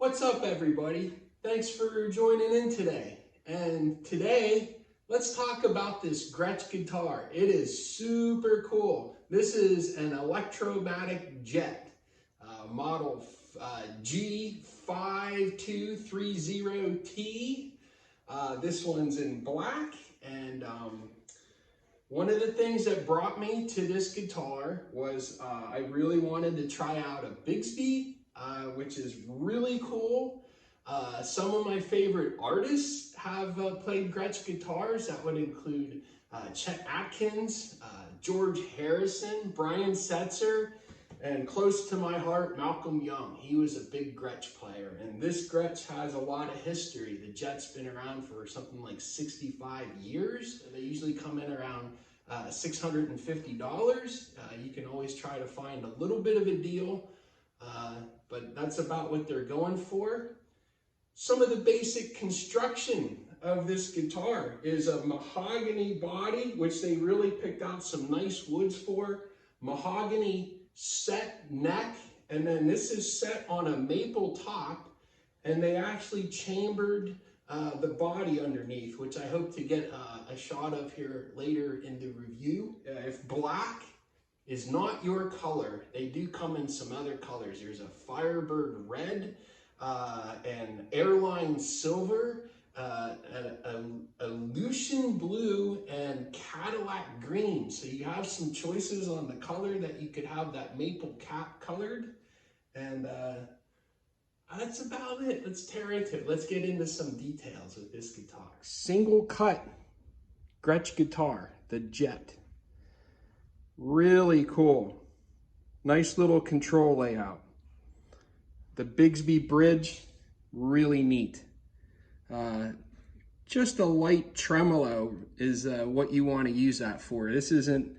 What's up, everybody? Thanks for joining in today. And today, let's talk about this Gretsch guitar. It is super cool. This is an Electromatic Jet, model G5230T. This one's in black, and one of the things that brought me to this guitar was I really wanted to try out a Bigsby, which is really cool. Some of my favorite artists have played Gretsch guitars. That would include Chet Atkins, George Harrison, Brian Setzer, and close to my heart, Malcolm Young. He was a big Gretsch player, and this Gretsch has a lot of history. The Jet's been around for something like 65 years. They usually come in around $650. You can always try to find a little bit of a deal, but that's about what they're going for. Some of the basic construction of this guitar is a mahogany body, which they really picked out some nice woods for. Mahogany set neck, and then this is set on a maple top, and they actually chambered the body underneath, which I hope to get a shot of here later in the review. If black is not your color, they do come in some other colors. There's a Firebird red, and airline silver, a Lucian blue, and Cadillac green. So you have some choices on the color that you could have that maple cap colored. And that's about it. Let's tear into it. Let's get into some details with this guitar. Single cut Gretsch guitar, the Jet. Really cool. Nice little control layout. The Bigsby bridge, really neat. Just a light tremolo is what you want to use that for. This isn't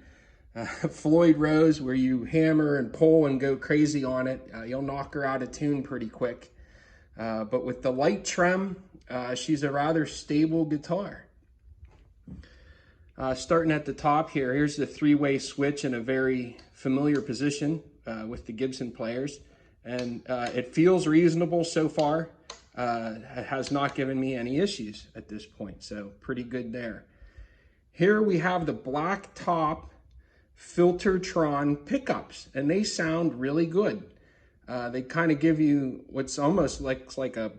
Floyd Rose where you hammer and pull and go crazy on it. You'll knock her out of tune pretty quick. But with the light trem, she's a rather stable guitar. Starting at the top here, here's the three-way switch in a very familiar position with the Gibson players. And it feels reasonable so far. It has not given me any issues at this point, so pretty good there. Here we have the Blacktop Filter'Tron pickups, and they sound really good. They kind of give you what's almost like a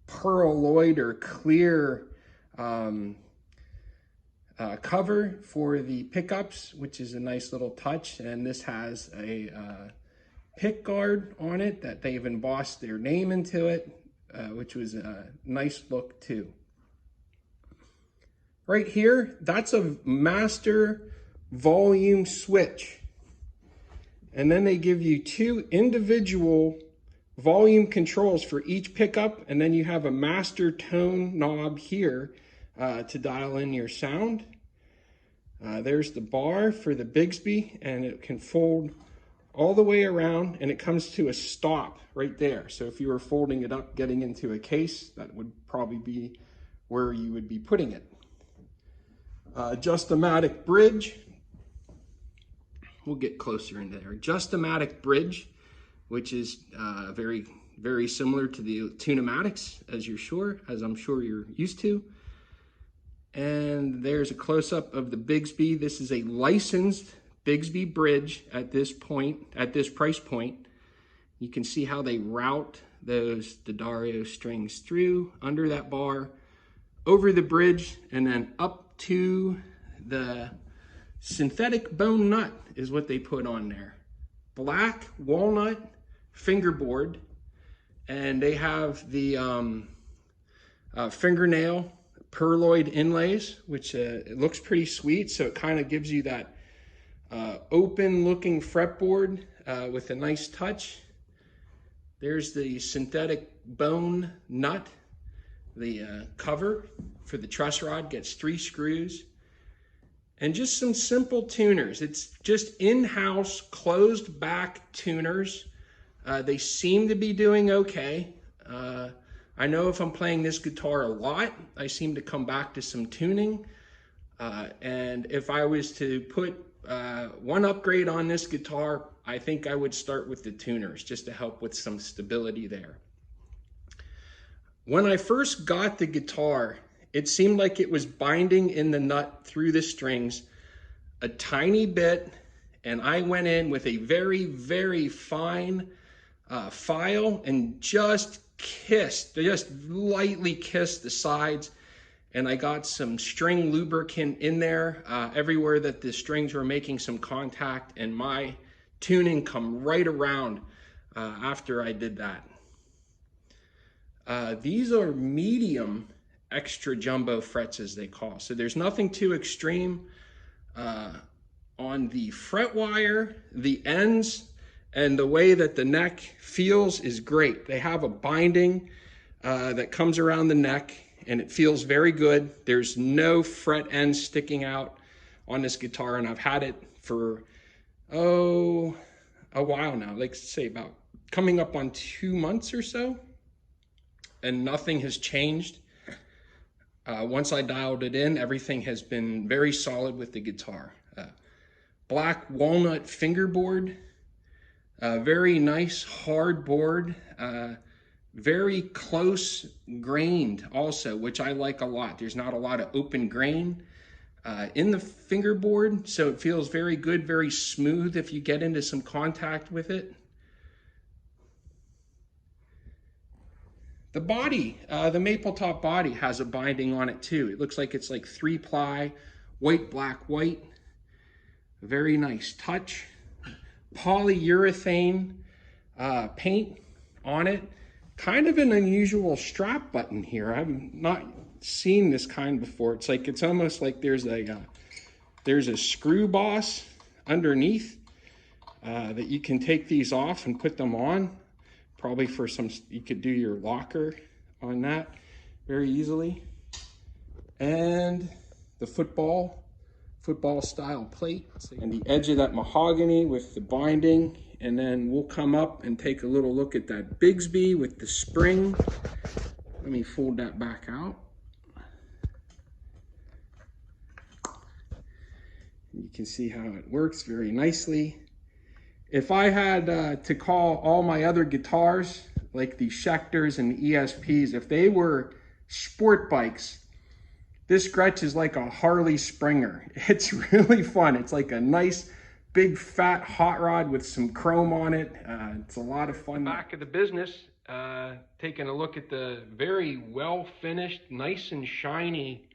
pearloid or clear cover for the pickups, which is a nice little touch. And this has a pick guard on it that they've embossed their name into it, which was a nice look too. Right here, that's a master volume switch. And then they give you two individual volume controls for each pickup, and then you have a master tone knob here to dial in your sound. There's the bar for the Bigsby, and it can fold all the way around, and it comes to a stop right there. So if you were folding it up, getting into a case, that would probably be where you would be putting it. Adjust-O-Matic Bridge. We'll get closer into there. Adjust-O-Matic Bridge, which is very, very similar to the Tune-O-Matics, as I'm sure you're used to. And there's a close-up of the Bigsby. This is a licensed Bigsby bridge at this price point. You can see how they route those D'Addario strings through under that bar, over the bridge, and then up to the synthetic bone nut is what they put on there. Black walnut fingerboard, and they have the fingernail pearloid inlays, which it looks pretty sweet. So it kind of gives you that open looking fretboard with a nice touch. There's the synthetic bone nut. The cover for the truss rod gets 3 screws, and just some simple tuners. It's just in-house closed back tuners. They seem to be doing okay. I know if I'm playing this guitar a lot, I seem to come back to some tuning. And if I was to put one upgrade on this guitar, I think I would start with the tuners just to help with some stability there. When I first got the guitar, it seemed like it was binding in the nut through the strings a tiny bit, and I went in with a very, very fine file and just lightly kissed the sides, and I got some string lubricant in there everywhere that the strings were making some contact, and my tuning come right around after I did that. These are medium extra jumbo frets, as they call. So there's nothing too extreme on the fret wire, the ends, and the way that the neck feels is great. They have a binding that comes around the neck, and it feels very good. There's no fret ends sticking out on this guitar, and I've had it for, a while now, like say about coming up on 2 months or so, and nothing has changed. Once I dialed it in, everything has been very solid with the guitar. Black walnut fingerboard, very nice hard board, very close grained also, which I like a lot. There's not a lot of open grain in the fingerboard, so it feels very good, very smooth if you get into some contact with it. The body, the maple top body has a binding on it too. It looks like it's like 3-ply, white, black, white. Very nice touch. Polyurethane paint on it. Kind of an unusual strap button here. I've not seen this kind before. It's almost like there's a screw boss underneath that you can take these off and put them on. Probably for some, you could do your locker on that very easily. And the football style plate, and the edge of that mahogany with the binding. And then we'll come up and take a little look at that Bigsby with the spring. Let me fold that back out. You can see how it works very nicely. If I had to call all my other guitars, like the Schechters and the ESPs, if they were sport bikes, this Gretsch is like a Harley Springer. It's really fun. It's like a nice, big, fat hot rod with some chrome on it. It's a lot of fun. Back of the business, taking a look at the very well-finished, nice and shiny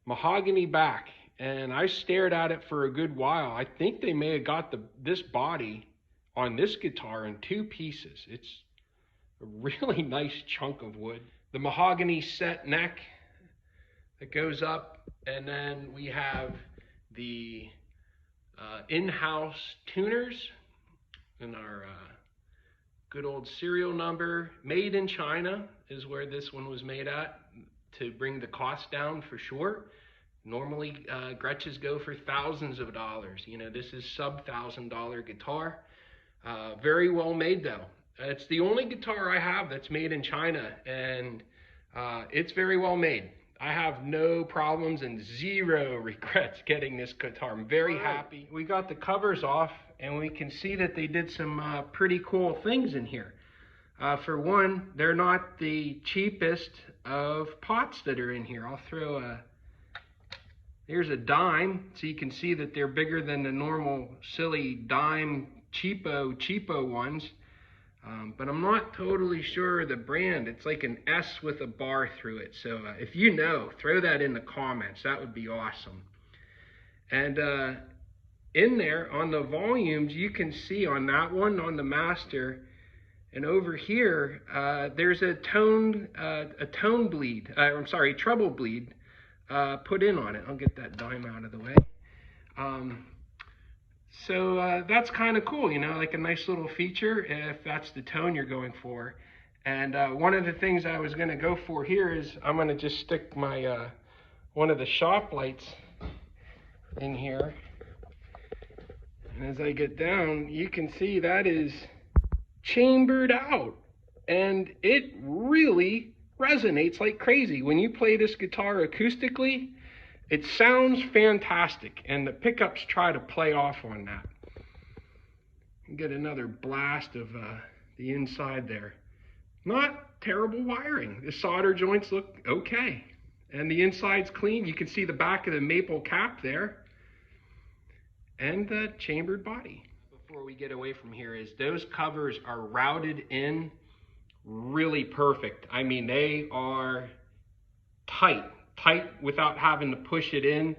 mahogany back. And I stared at it for a good while. I think they may have got this body on this guitar in 2 pieces. It's a really nice chunk of wood. The mahogany set neck that goes up, and then we have the in-house tuners and our good old serial number. Made in China is where this one was made at, to bring the cost down for sure. Normally, Gretsches go for thousands of dollars. You know, this is sub-$1,000 guitar. Very well made though. It's the only guitar I have that's made in China, and it's very well made. I have no problems and 0 regrets getting this guitar. I'm very happy. We got the covers off, and we can see that they did some pretty cool things in here. For one, they're not the cheapest of pots that are in here. I'll throw here's a dime, so you can see that they're bigger than the normal silly dime cheapo ones. But I'm not totally sure the brand. It's like an S with a bar through it. So if you know, throw that in the comments. That would be awesome. And in there on the volumes, you can see on that one, on the master, and over here, there's a treble bleed put in on it. I'll get that dime out of the way. So that's kind of cool, you know, like a nice little feature if that's the tone you're going for. And one of the things I was going to go for here is I'm going to just stick my one of the shop lights in here. And as I get down, you can see that is chambered out, and it really resonates like crazy. When you play this guitar acoustically, it sounds fantastic, and the pickups try to play off on that. You get another blast of the inside there. Not terrible wiring. The solder joints look okay. And the inside's clean. You can see the back of the maple cap there. And the chambered body. Before we get away from here, is those covers are routed in really perfect. I mean, they are tight without having to push it in.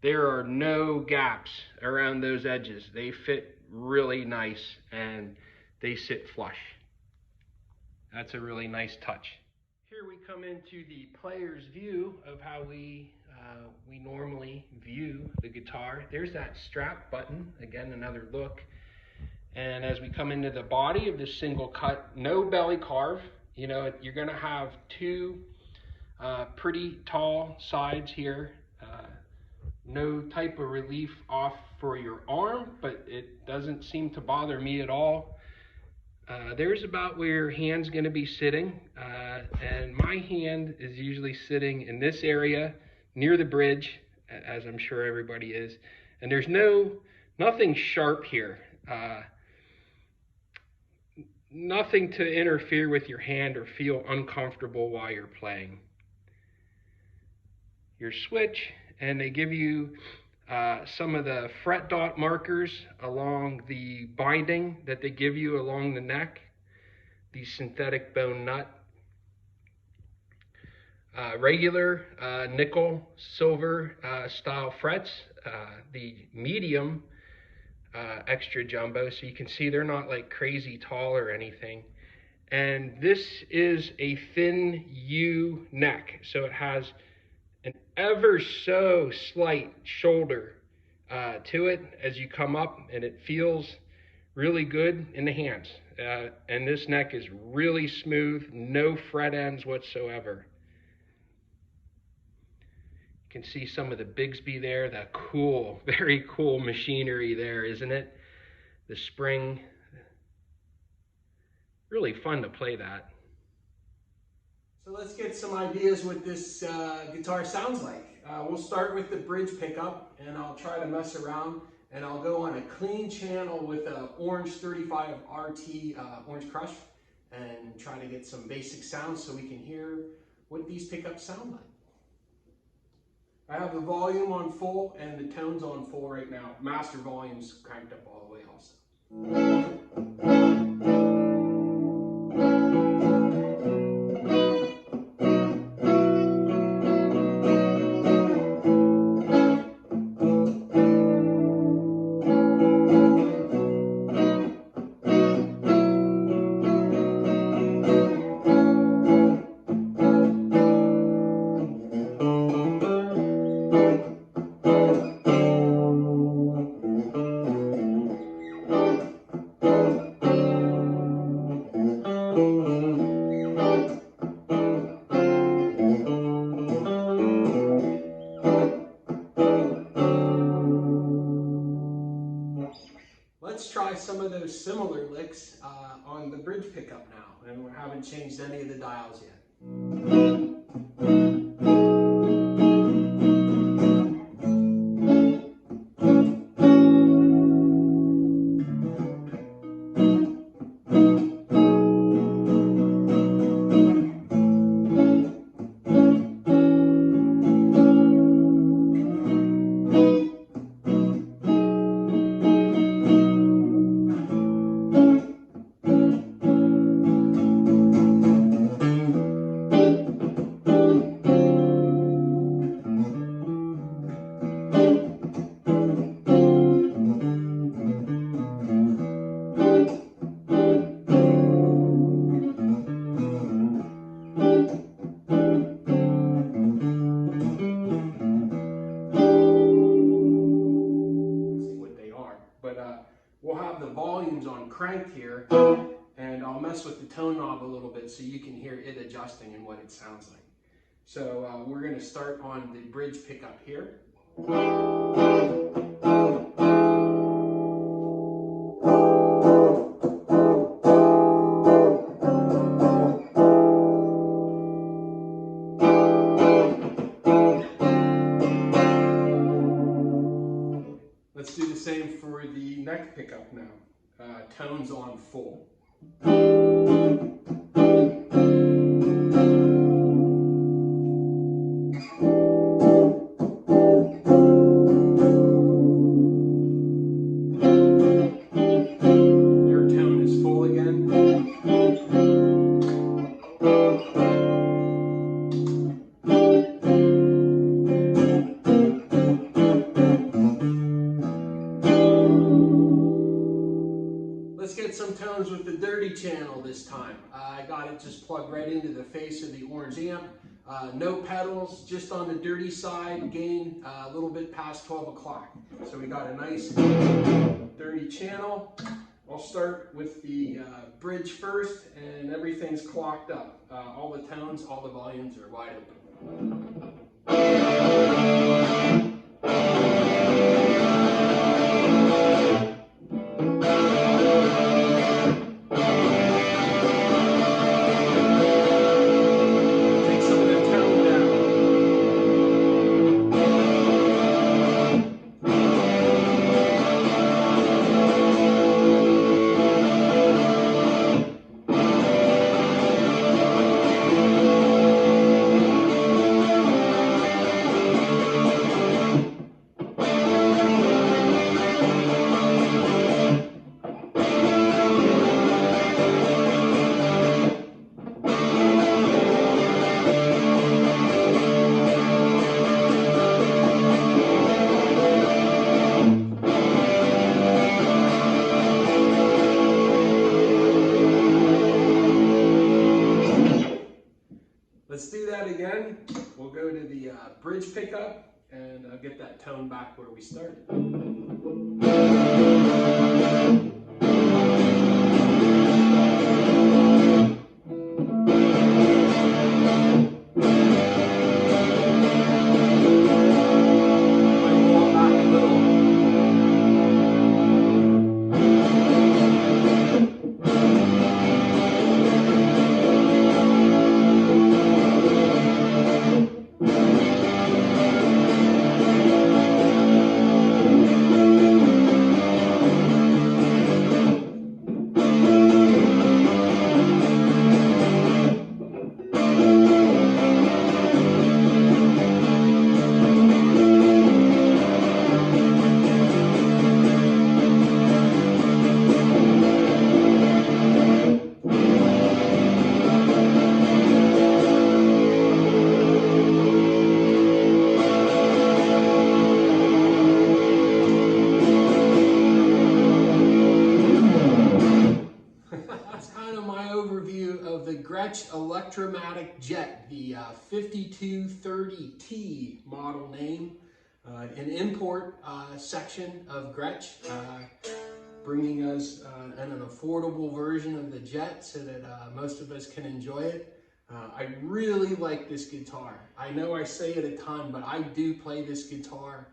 There are no gaps around those edges. They fit really nice and they sit flush. That's a really nice touch. Here we come into the player's view of how we normally view the guitar. There's that strap button, again, another look. And as we come into the body of this single cut, no belly carve. You know, you're gonna have two pretty tall sides here. No type of relief off for your arm, but it doesn't seem to bother me at all. There's about where your hand's going to be sitting, and my hand is usually sitting in this area near the bridge, as I'm sure everybody is, and there's nothing sharp here, nothing to interfere with your hand or feel uncomfortable while you're playing. Your switch, and they give you some of the fret dot markers along the binding that they give you along the neck, the synthetic bone nut. Regular nickel, silver style frets, the medium extra jumbo, so you can see they're not like crazy tall or anything. And this is a thin U neck, so it has an ever so slight shoulder to it as you come up, and it feels really good in the hands. And this neck is really smooth, no fret ends whatsoever. You can see some of the Bigsby there, that cool, very cool machinery there, isn't it? The spring, really fun to play that. So let's get some ideas what this guitar sounds like. We'll start with the bridge pickup, and I'll try to mess around, and I'll go on a clean channel with a Orange 35 RT Orange Crush and try to get some basic sounds so we can hear what these pickups sound like. I have the volume on full and the tones on full right now. Master volume's cranked up all the way also. Let's try some of those similar licks on the bridge pickup now, and we haven't changed any of the dials yet. We'll have the volumes on cranked here, and I'll mess with the tone knob a little bit so you can hear it adjusting and what it sounds like. So we're going to start on the bridge pickup here. Let's do the same for the neck pickup now. Tones on full. that just plugged right into the face of the orange amp. No pedals, just on the dirty side, gain a little bit past 12 o'clock. So we got a nice dirty channel. I'll start with the bridge first, and everything's clocked up. All the tones, all the volumes are wide open. Let's do that again. We'll go to the bridge pickup and get that tone back where we started. Of the Gretsch Electromatic Jet, the 5230T model name, an import section of Gretsch, bringing us an affordable version of the Jet so that most of us can enjoy it. I really like this guitar. I know I say it a ton, but I do play this guitar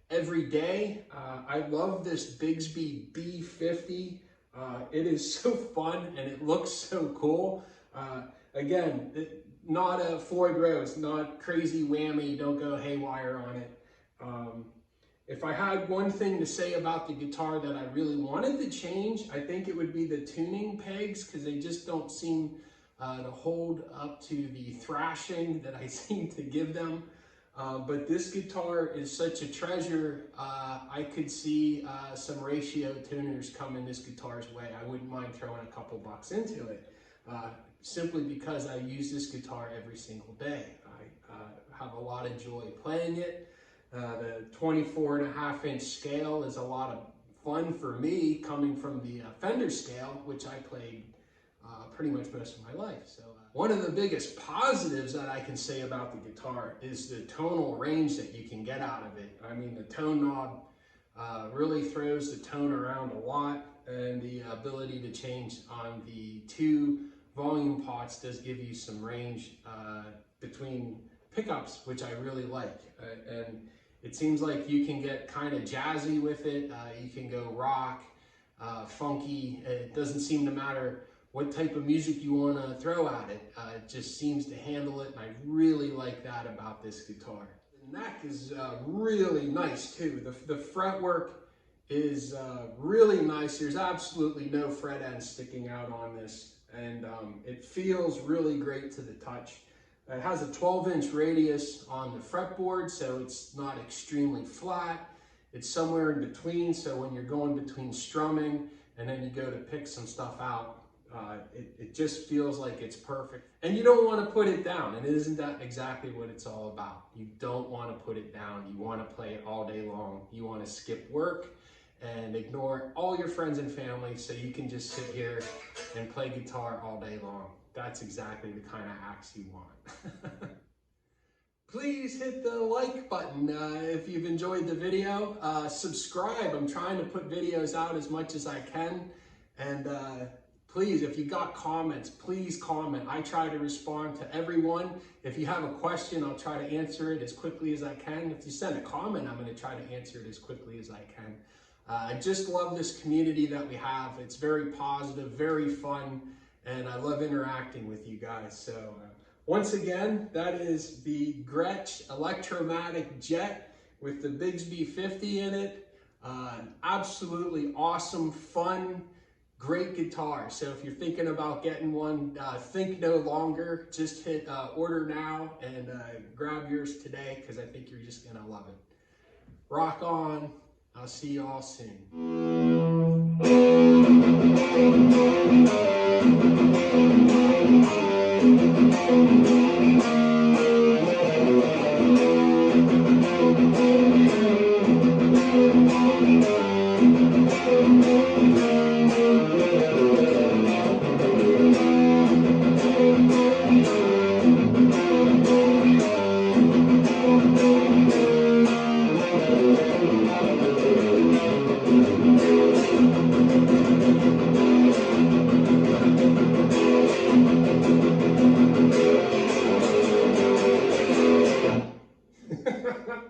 every day. I love this Bigsby B-50. It is so fun and it looks so cool. Again, not a Floyd Rose, not crazy whammy, don't go haywire on it. If I had one thing to say about the guitar that I really wanted to change, I think it would be the tuning pegs, because they just don't seem to hold up to the thrashing that I seem to give them. But this guitar is such a treasure. I could see some ratio tuners coming this guitar's way. I wouldn't mind throwing a couple bucks into it, simply because I use this guitar every single day. I have a lot of joy playing it. The 24.5-inch scale is a lot of fun for me, coming from the Fender scale, which I played pretty much most of my life. So one of the biggest positives that I can say about the guitar is the tonal range that you can get out of it. I mean, the tone knob really throws the tone around a lot, and the ability to change on the 2 volume pots does give you some range between pickups, which I really like. And it seems like you can get kind of jazzy with it. You can go rock, funky. It doesn't seem to matter what type of music you want to throw at it. It just seems to handle it, and I really like that about this guitar. The neck is really nice too. The fretwork is really nice. There's absolutely no fret ends sticking out on this, and it feels really great to the touch. It has a 12-inch radius on the fretboard, so it's not extremely flat. It's somewhere in between, so when you're going between strumming and then you go to pick some stuff out, it just feels like it's perfect. And you don't want to put it down, and isn't that exactly what it's all about? You don't want to put it down. You want to play it all day long. You want to skip work and ignore all your friends and family so you can just sit here and play guitar all day long. that's exactly the kind of axe you want. Please hit the like button if you've enjoyed the video. Subscribe. I'm trying to put videos out as much as I can. And please, if you got comments, please comment. I try to respond to everyone. If you have a question, I'll try to answer it as quickly as I can. If you send a comment, I'm going to try to answer it as quickly as I can. I just love this community that we have. It's very positive, very fun, and I love interacting with you guys. So once again, that is the Gretsch Electromatic Jet with the Bigsby 50 in it. Absolutely awesome, fun, great guitar. So if you're thinking about getting one, think no longer. Just hit order now and grab yours today, because I think you're just gonna love it. Rock on. I'll see you all soon. Ha ha ha.